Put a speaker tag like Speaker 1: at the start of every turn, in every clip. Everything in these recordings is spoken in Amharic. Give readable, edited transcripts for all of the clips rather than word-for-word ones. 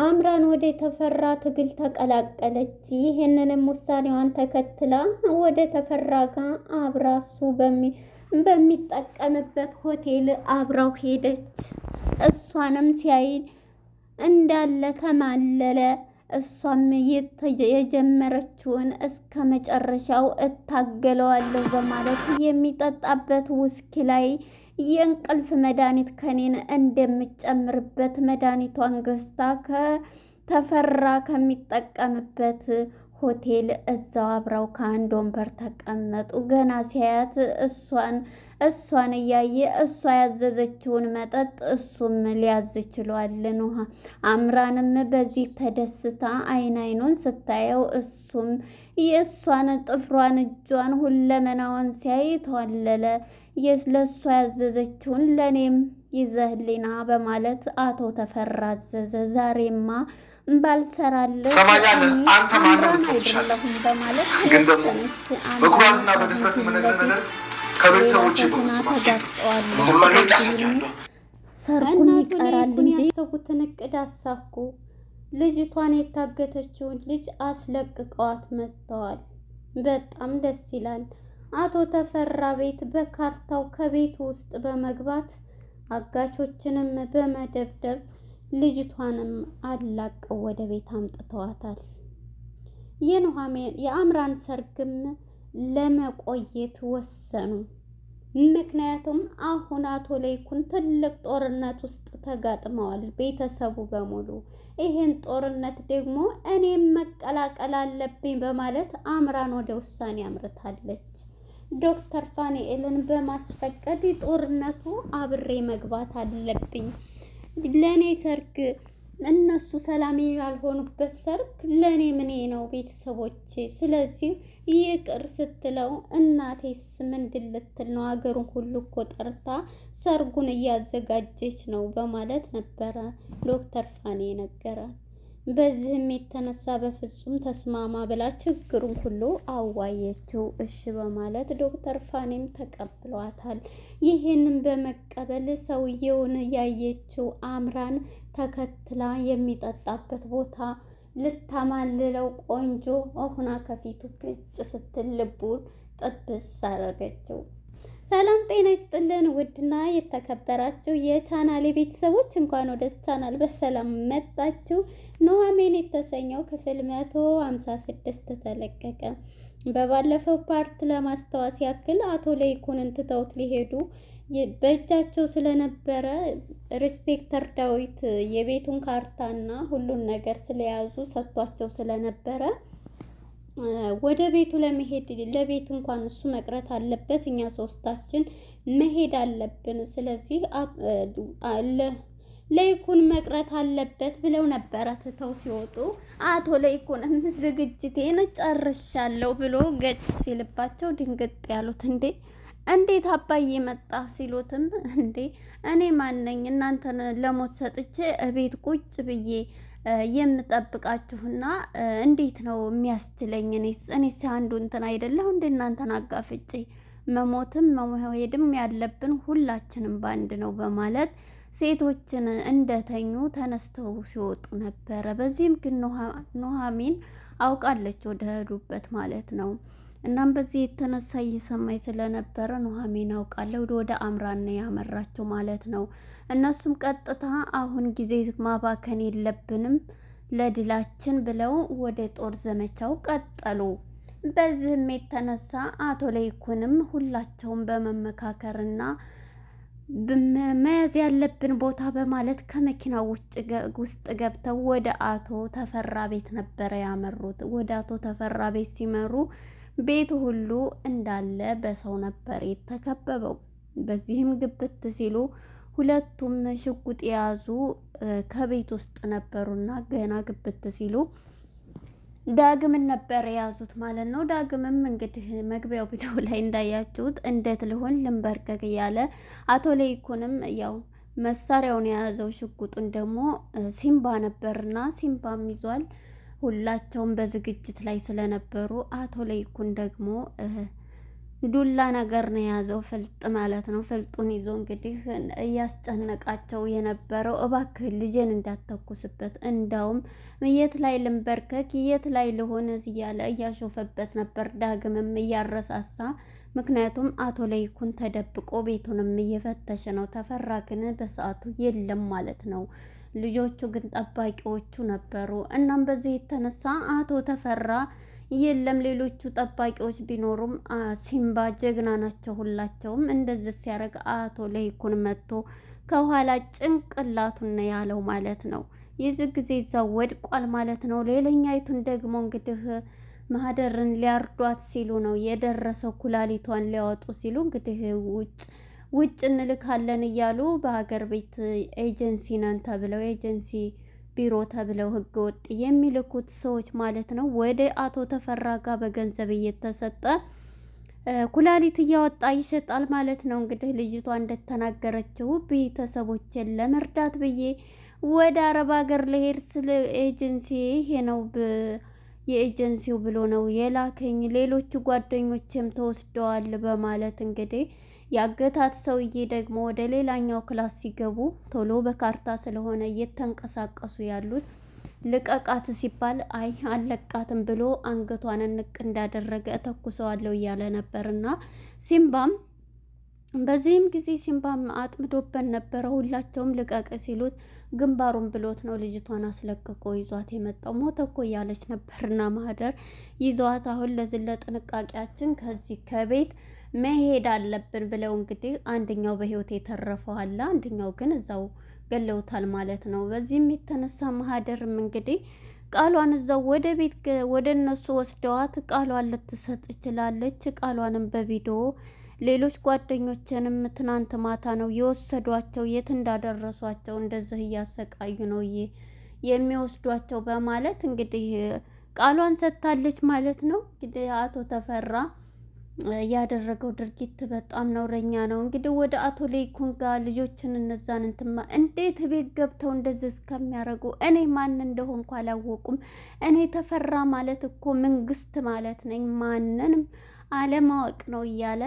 Speaker 1: አምራን ወደ ተፈራ ትግል ተቀላቀለች። ይህንንም ውሳኔዋን ተከትላ ወደ ተፈራ ጋር አብራ እሱ በሚጠቀምበት ሆቴል አብራው ሄደች። እሷንም ሲያይ እንዳለ ተማለለ። እሷም የጀመረችውን እስከ መጨረሻው እታገለዋለሁ በማለት የሚጠጣበት ውስኪ ላይ የእንቅልፍ መድኃኒት ከኔን እንደምጨምርበት መድኃኒቷን ገዝታ ከተፈራ ከሚጠቀምበት ሆቴል እዛው አብረው ከአንድ ወንበር ተቀመጡ። ገና ሲያያት እሷን እያየ እሷ ያዘዘችውን መጠጥ እሱም ሊያዝ ችሏል። ኑሃ አምራንም በዚህ ተደስታ አይኑን ስታየው እሱም የእሷን ጥፍሯን እጇን ሁለመናዋን ሲያይ ተዋለለ። ለእሷ ያዘዘችውን ለእኔም ይዘህሊና በማለት አቶ ተፈራ አዘዘ። ዛሬማ ባልሰራልህ
Speaker 2: አንተ ማንም አይደለሁም በማለት ግን ደግሞ በኩራትና በድፍረት የምነግርህ ነገር ከቤተሰቦቼ
Speaker 1: ሰርጉም ይቀራል እንጂ ያሰቡትን እቅድ አሳኩ። ልጅቷን የታገተችውን ልጅ አስለቅቀዋት መጥተዋል። በጣም ደስ ይላል። አቶ ተፈራ ቤት በካርታው ከቤቱ ውስጥ በመግባት አጋቾችንም በመደብደብ ልጅቷንም አላቀው ወደ ቤት አምጥተዋታል። የአምራን ሰርግም ለመቆየት ወሰኑ። ምክንያቱም አሁን አቶ ለይኩን ትልቅ ጦርነት ውስጥ ተጋጥመዋል ቤተሰቡ በሙሉ። ይሄን ጦርነት ደግሞ እኔም መቀላቀል አለብኝ በማለት አምራን ወደ ውሳኔ አምርታለች። ዶክተር ፋኒኤልን በማስፈቀድ ጦርነቱ አብሬ መግባት አለብኝ። ለኔ ሰርግ እነሱ ሰላም ያልሆኑበት ሰርግ ለኔ ምኔ ነው ቤተሰቦቼ። ስለዚህ ይቅር ስትለው እናቴስ ምንድን ልትል ነው? አገሩን ሁሉ እኮ ጠርታ ሰርጉን እያዘጋጀች ነው በማለት ነበረ ዶክተር ፋኒ ነገራት። በዚህም የተነሳ በፍጹም ተስማማ ብላ ችግሩን ሁሉ አዋየችው። እሺ በማለት ዶክተር ፋኒም ተቀብሏታል። ይህንን በመቀበል ሰውየውን ያየችው አምራን ተከትላ የሚጠጣበት ቦታ ልታማልለው ቆንጆ ሆና ከፊቱ ግጭ ስትል ልቡን ጥብስ አደረገችው። ሰላም ጤና ይስጥልን ውድና የተከበራችሁ የቻናሌ ቤተሰቦች እንኳን ወደ ቻናል በሰላም መጣችሁ። ኑሃሚን የተሰኘው ክፍል 156 ተለቀቀ። በባለፈው ፓርት ለማስታወስ ያክል አቶ ለይኩንን ትተውት ሊሄዱ በእጃቸው ስለነበረ ሪስፔክተር ዳዊት የቤቱን ካርታና ሁሉን ነገር ስለያዙ ሰጥቷቸው ስለነበረ ወደ ቤቱ ለመሄድ ለቤት እንኳን እሱ መቅረት አለበት፣ እኛ ሶስታችን መሄድ አለብን። ስለዚህ ለይኩን መቅረት አለበት ብለው ነበረ ትተው ሲወጡ። አቶ ለይኩንም ዝግጅቴን ጨርሻለሁ ብሎ ገጭ ሲልባቸው ድንግጥ ያሉት እንዴት አባዬ መጣ ሲሉትም እኔ ማነኝ እናንተን ለሞት ሰጥቼ እቤት ቁጭ ብዬ የምጠብቃችሁና እንዴት ነው የሚያስችለኝ? እኔስ አንዱ እንትን አይደለሁ እናንተን አጋፍጬ መሞትም መሄድም ያለብን ሁላችንም ባንድ ነው በማለት ሴቶችን እንደተኙ ተነስተው ሲወጡ ነበረ። በዚህም ግን ኑሃሚን አውቃለች ወደ ሄዱበት ማለት ነው። እናም በዚህ የተነሳ እየሰማኝ ስለነበረ ኑሃሚን አውቃለሁ ወደ አምራን ያመራቸው ማለት ነው። እነሱም ቀጥታ አሁን ጊዜ ማባከን የለብንም ለድላችን ብለው ወደ ጦር ዘመቻው ቀጠሉ። በዚህም የተነሳ አቶ ለይኩንም ሁላቸውም በመመካከርና መያዝ ያለብን ቦታ በማለት ከመኪናው ውስጥ ገብተው ወደ አቶ ተፈራ ቤት ነበረ ያመሩት። ወደ አቶ ተፈራ ቤት ሲመሩ ቤቱ ሁሉ እንዳለ በሰው ነበር የተከበበው። በዚህም ግብት ሲሉ ሁለቱም ሽጉጥ የያዙ ከቤት ውስጥ ነበሩና ገና ግብት ሲሉ ዳግምን ነበር የያዙት ማለት ነው። ዳግምም እንግዲህ መግቢያው ቪዲዮ ላይ እንዳያችሁት እንዴት ልሆን ልንበርከክ እያለ አቶ ለይኩንም ያው መሳሪያውን የያዘው ሽጉጡን ደግሞ ሲምባ ነበርና ሲምባም ይዟል። ሁላቸውም በዝግጅት ላይ ስለነበሩ አቶ ለይኩን ደግሞ ዱላ ነገር ነው የያዘው፣ ፍልጥ ማለት ነው። ፍልጡን ይዞ እንግዲህ እያስጨነቃቸው የነበረው እባክህ ልጄን እንዳተኩስበት፣ እንዳውም የት ላይ ልንበርከክ የት ላይ ልሆን እያለ እያሾፈበት ነበር። ዳግምም እያረሳሳ፣ ምክንያቱም አቶ ለይኩን ተደብቆ ቤቱንም እየፈተሸ ነው። ተፈራ ግን በሰዓቱ የለም ማለት ነው። ልጆቹ ግን ጠባቂዎቹ ነበሩ። እናም በዚህ የተነሳ አቶ ተፈራ የለም። ሌሎቹ ጠባቂዎች ቢኖሩም ሲምባ ጀግና ናቸው ሁላቸውም። እንደዚህ ሲያደርግ አቶ ለይኩን መጥቶ ከኋላ ጭንቅላቱን ነው ያለው ማለት ነው። የዚህ ጊዜ እዛው ወድቋል ማለት ነው። ሌላኛይቱን ደግሞ እንግዲህ ማህደርን ሊያርዷት ሲሉ ነው የደረሰው። ኩላሊቷን ሊያወጡ ሲሉ እንግዲህ ውጭ እንልካለን እያሉ በሀገር ቤት ኤጀንሲ ነን ተብለው ኤጀንሲ ቢሮ ተብለው ህገ ወጥ የሚልኩት ሰዎች ማለት ነው። ወደ አቶ ተፈራ ጋር በገንዘብ እየተሰጠ ኩላሊት እያወጣ ይሸጣል ማለት ነው። እንግዲህ ልጅቷ እንደተናገረችው ቤተሰቦችን ለመርዳት ብዬ ወደ አረብ ሀገር ልሄድ ስለ ኤጀንሲ ይሄ ነው የኤጀንሲው ብሎ ነው የላከኝ፣ ሌሎቹ ጓደኞችም ተወስደዋል በማለት እንግዲህ ያገታት ሰውዬ ደግሞ ወደ ሌላኛው ክላስ ሲገቡ ቶሎ በካርታ ስለሆነ እየተንቀሳቀሱ ያሉት ልቀቃት ሲባል አይ አለቃትም ብሎ አንገቷን ንቅ እንዳደረገ እተኩሰዋለሁ እያለ ነበርና ሲምባም በዚህም ጊዜ ሲምባም አጥምዶበት ነበረ። ሁላቸውም ልቀቅ ሲሉት ግንባሩን ብሎት ነው ልጅቷን አስለቅቆ ይዟት የመጣው። ሞተ እኮ እያለች ነበርና ማህደር ይዟት አሁን ለዚህ ለጥንቃቄያችን ከዚህ ከቤት መሄድ አለብን ብለው እንግዲህ አንደኛው በህይወት የተረፈው አለ፣ አንደኛው ግን እዛው ገለውታል ማለት ነው። በዚህም የተነሳ ማህደርም እንግዲህ ቃሏን እዛው ወደ ቤት ወደ እነሱ ወስደዋት ቃሏን ልትሰጥ ይችላለች። ቃሏንም በቪዲዮ ሌሎች ጓደኞችንም ትናንት ማታ ነው የወሰዷቸው፣ የት እንዳደረሷቸው እንደዚህ እያሰቃዩ ነው የሚወስዷቸው በማለት እንግዲህ ቃሏን ሰጥታለች ማለት ነው። እንግዲህ አቶ ተፈራ ያደረገው ድርጊት በጣም ነውረኛ ነው። እንግዲህ ወደ አቶ ለይኩን ጋር ልጆችን እነዛን እንትማ እንዴት ቤት ገብተው እንደዚህ እስከሚያደርጉ እኔ ማን እንደሆንኩ አላወቁም። እኔ ተፈራ ማለት እኮ መንግስት ማለት ነኝ፣ ማንንም አለማወቅ ነው እያለ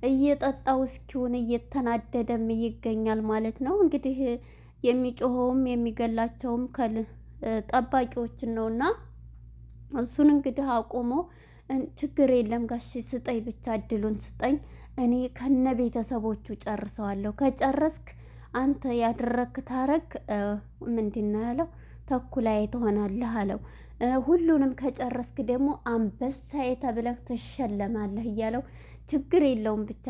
Speaker 1: እየጠጣ ውስኪውን እየተናደደም ይገኛል ማለት ነው። እንግዲህ የሚጮኸውም የሚገላቸውም ጠባቂዎችን ነውና እሱን እንግዲህ አቁሞ ችግር የለም ጋሽ ስጠኝ፣ ብቻ እድሉን ስጠኝ፣ እኔ ከነ ቤተሰቦቹ ጨርሰዋለሁ። ከጨረስክ አንተ ያደረክ ታረክ ምንድን ነው ያለው? ተኩላዬ ትሆናለህ አለው። ሁሉንም ከጨረስክ ደግሞ አንበሳዬ ተብለህ ትሸለማለህ እያለው ችግር የለውም ብቻ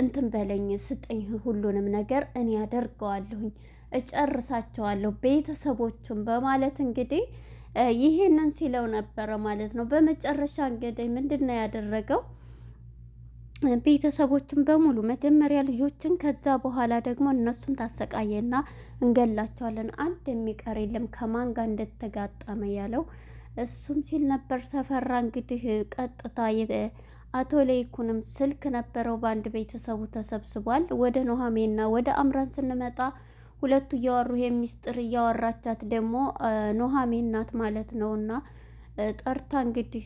Speaker 1: እንትን በለኝ ስጠኝ፣ ሁሉንም ነገር እኔ ያደርገዋለሁኝ፣ እጨርሳቸዋለሁ ቤተሰቦቹን በማለት እንግዲህ ይሄንን ሲለው ነበረ ማለት ነው። በመጨረሻ እንግዲህ ምንድን ነው ያደረገው? ቤተሰቦችን በሙሉ መጀመሪያ ልጆችን፣ ከዛ በኋላ ደግሞ እነሱን ታሰቃየና እንገላቸዋለን፣ አንድ የሚቀር የለም ከማን ጋር እንደተጋጠመ ያለው እሱም ሲል ነበር። ተፈራ እንግዲህ ቀጥታ አቶ ለይኩንም ስልክ ነበረው፣ በአንድ ቤተሰቡ ተሰብስቧል። ወደ ኑሃሜና ወደ አምራን ስንመጣ ሁለቱ እያወሩ የሚስጥር እያወራቻት ደግሞ ኑሃሜን ናት ማለት ነውና ጠርታ እንግዲህ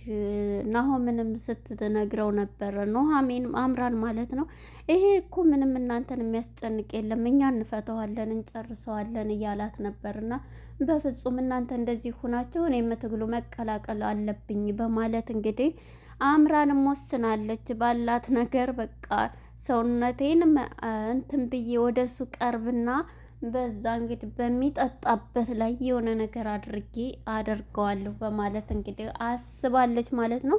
Speaker 1: ናሆምንም ስትነግረው ነበረ። ኑሃሜን አምራን ማለት ነው። ይሄ እኮ ምንም እናንተን የሚያስጨንቅ የለም፣ እኛ እንፈተዋለን፣ እንጨርሰዋለን እያላት ነበርና በፍጹም እናንተ እንደዚህ ሁናችሁ እኔ የምትግሉ መቀላቀል አለብኝ በማለት እንግዲህ አምራንም ወስናለች። ባላት ነገር በቃ ሰውነቴን እንትን ብዬ ወደሱ ቀርብና በዛ እንግዲህ በሚጠጣበት ላይ የሆነ ነገር አድርጌ አደርገዋለሁ በማለት እንግዲህ አስባለች ማለት ነው።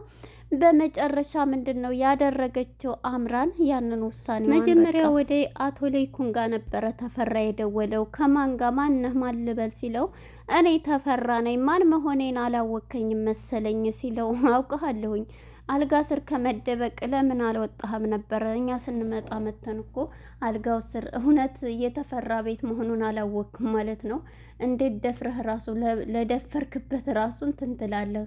Speaker 1: በመጨረሻ ምንድን ነው ያደረገችው? አምራን ያንን ውሳኔ መጀመሪያ ወደ አቶ ለይኩን ጋር ነበረ ተፈራ የደወለው። ከማን ጋር ማነህ ማን ልበል ሲለው እኔ ተፈራ ነኝ፣ ማን መሆኔን አላወከኝም መሰለኝ ሲለው አውቀሃለሁኝ፣ አልጋ ስር ከመደበቅ ለምን አልወጣህም ነበረ? እኛ ስንመጣ መተን እኮ አልጋው ስር እውነት የተፈራ ቤት መሆኑን አላወቅም ማለት ነው። እንዴት ደፍረህ ራሱ ለደፈርክበት ራሱ እንትን ትላለህ።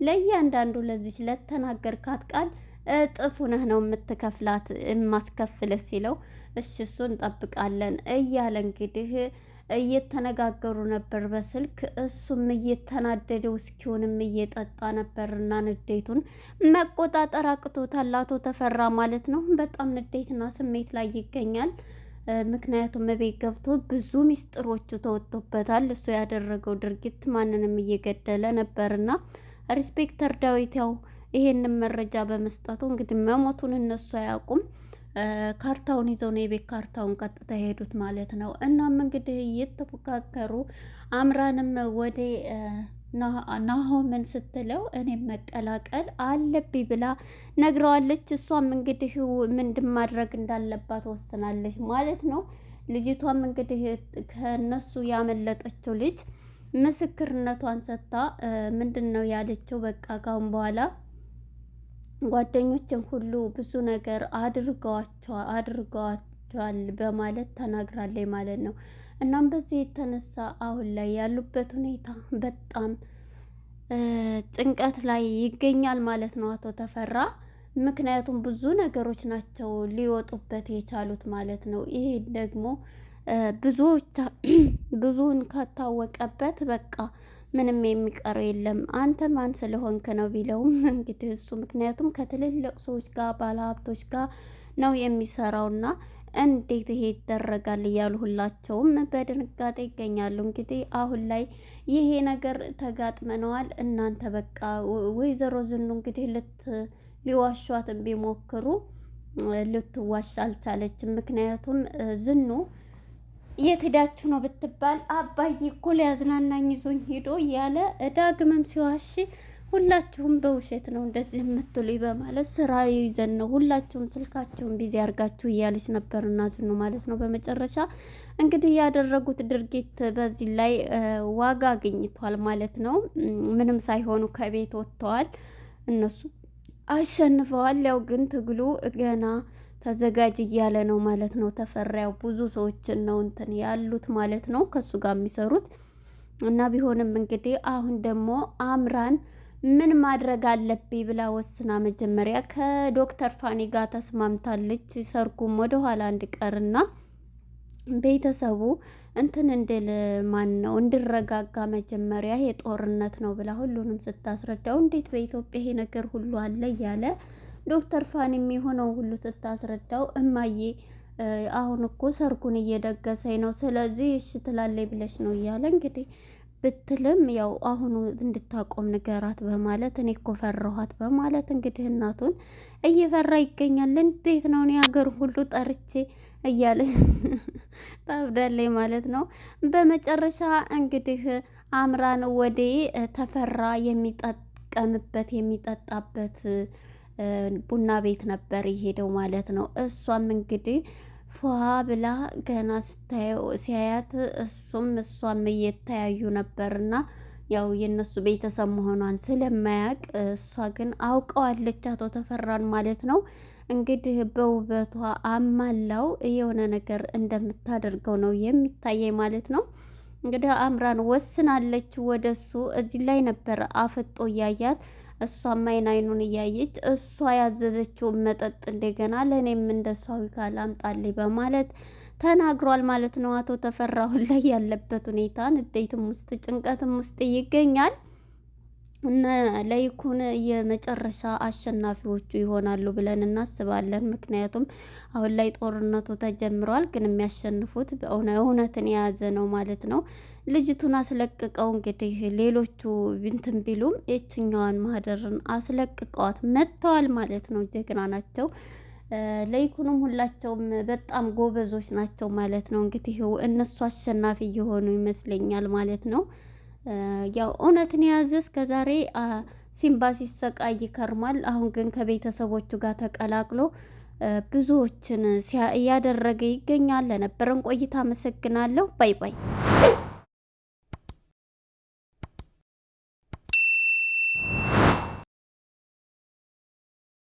Speaker 1: ለእያንዳንዱ ለዚች ለተናገርካት ቃል እጥፍ ነህ ነው የምትከፍላት የማስከፍልህ ሲለው እሺ እሱ እንጠብቃለን እያለ እንግዲህ እየተነጋገሩ ነበር በስልክ። እሱም እየተናደደ ውስኪውንም እየጠጣ ነበርና ንዴቱን መቆጣጠር አቅቶታል አቶ ተፈራ ማለት ነው። በጣም ንዴትና ስሜት ላይ ይገኛል። ምክንያቱም ቤት ገብቶ ብዙ ሚስጥሮቹ ተወጥቶበታል። እሱ ያደረገው ድርጊት ማንንም እየገደለ ነበርና ሪስፔክተር ዳዊት ያው ይሄንን መረጃ በመስጠቱ እንግዲህ መሞቱን እነሱ አያውቁም። ካርታውን ይዘው ነው የቤት ካርታውን ቀጥታ የሄዱት ማለት ነው። እናም እንግዲህ እየተፎካከሩ አምራንም ወደ ናሆምን ስትለው እኔም መቀላቀል አለብኝ ብላ ነግረዋለች። እሷም እንግዲህ ምንድን ማድረግ እንዳለባት ወስናለች ማለት ነው። ልጅቷም እንግዲህ ከነሱ ያመለጠችው ልጅ ምስክርነቷን ሰጥታ ምንድን ነው ያለችው? በቃ ካሁን በኋላ ጓደኞችን ሁሉ ብዙ ነገር አድርገዋቸዋል በማለት ተናግራለች ማለት ነው። እናም በዚህ የተነሳ አሁን ላይ ያሉበት ሁኔታ በጣም ጭንቀት ላይ ይገኛል ማለት ነው አቶ ተፈራ። ምክንያቱም ብዙ ነገሮች ናቸው ሊወጡበት የቻሉት ማለት ነው። ይሄ ደግሞ ብዙውን ከታወቀበት በቃ ምንም የሚቀረው የለም። አንተ ማን ስለሆንክ ነው ቢለውም እንግዲህ እሱ ምክንያቱም ከትልልቅ ሰዎች ጋር ባለሀብቶች ጋር ነው የሚሰራውና እንዴት ይሄ ይደረጋል እያሉ ሁላቸውም በድንጋጤ ይገኛሉ። እንግዲህ አሁን ላይ ይሄ ነገር ተጋጥመነዋል። እናንተ በቃ ወይዘሮ ዝኑ እንግዲህ ሊዋሿትን ቢሞክሩ ልትዋሽ አልቻለችም። ምክንያቱም ዝኑ የት ሄዳችሁ ነው ብትባል አባዬ እኮ ሊያዝናናኝ ይዞኝ ሄዶ እያለ ዳግምም ሲዋሽ ሁላችሁም በውሸት ነው እንደዚህ የምትሉኝ በማለት ስራ ይዘን ነው ሁላችሁም ስልካችሁን ቢዚ አድርጋችሁ እያለች ነበርና ዝኑ ማለት ነው። በመጨረሻ እንግዲህ ያደረጉት ድርጊት በዚህ ላይ ዋጋ አግኝቷል ማለት ነው። ምንም ሳይሆኑ ከቤት ወጥተዋል፣ እነሱ አሸንፈዋል። ያው ግን ትግሉ ገና ተዘጋጅ እያለ ነው ማለት ነው። ተፈራው ብዙ ሰዎችን ነው እንትን ያሉት ማለት ነው ከሱ ጋር የሚሰሩት እና ቢሆንም እንግዲህ አሁን ደግሞ አምራን ምን ማድረግ አለብኝ ብላ ወስና መጀመሪያ ከዶክተር ፋኒ ጋር ተስማምታለች። ሰርጉም ወደ ኋላ እንዲቀርና ቤተሰቡ እንትን እንድል ነው እንድረጋጋ መጀመሪያ የጦርነት ነው ብላ ሁሉንም ስታስረዳው እንዴት በኢትዮጵያ ይሄ ነገር ሁሉ አለ እያለ ዶክተር ፋኒ የሚሆነው ሁሉ ስታስረዳው እማዬ አሁን እኮ ሰርጉን እየደገሰኝ ነው፣ ስለዚህ እሺ ትላለች ብለሽ ነው እያለ እንግዲህ ብትልም ያው አሁኑ እንድታቆም ንገራት በማለት እኔ እኮ ፈራኋት በማለት እንግዲህ እናቱን እየፈራ ይገኛል። እንዴት ነው እኔ ሀገር ሁሉ ጠርቼ እያለ ታብዳለች ማለት ነው። በመጨረሻ እንግዲህ አምራን ወደ ተፈራ የሚጠጣበት ቡና ቤት ነበር የሄደው ማለት ነው። እሷም እንግዲህ ፏ ብላ ገና ሲያያት እሷም እየተያዩ ነበርና ያው የነሱ ቤተሰብ መሆኗን ስለማያውቅ እሷ ግን አውቀዋለች አቶ ተፈራን ማለት ነው። እንግዲህ በውበቷ አማላው የሆነ ነገር እንደምታደርገው ነው የሚታየኝ ማለት ነው። እንግዲህ አምራን ወስናለች ወደሱ። እዚህ ላይ ነበር አፍጦ እያያት እሷም አይኑን እያየች እሷ ያዘዘችውን መጠጥ እንደገና ለእኔም እንደሷ ካል አምጣልኝ በማለት ተናግሯል ማለት ነው። አቶ ተፈራ አሁን ላይ ያለበት ሁኔታ ንዴትም ውስጥ ጭንቀትም ውስጥ ይገኛል። እና ለይኩን የመጨረሻ አሸናፊዎቹ ይሆናሉ ብለን እናስባለን። ምክንያቱም አሁን ላይ ጦርነቱ ተጀምሯል፣ ግን የሚያሸንፉት እውነትን የያዘ ነው ማለት ነው። ልጅቱን አስለቅቀው እንግዲህ ሌሎቹ እንትን ቢሉም የችኛዋን ማህደርን አስለቅቀዋት መጥተዋል ማለት ነው። ጀግና ናቸው። ለይኩንም ሁላቸውም በጣም ጎበዞች ናቸው ማለት ነው። እንግዲህ እነሱ አሸናፊ እየሆኑ ይመስለኛል ማለት ነው። ያው እውነትን የያዘ እስከዛሬ ሲምባ ሲሰቃይ ይከርማል። አሁን ግን ከቤተሰቦቹ ጋር ተቀላቅሎ ብዙዎችን እያደረገ ይገኛል። ለነበረን ቆይታ አመሰግናለሁ። ባይ ባይ።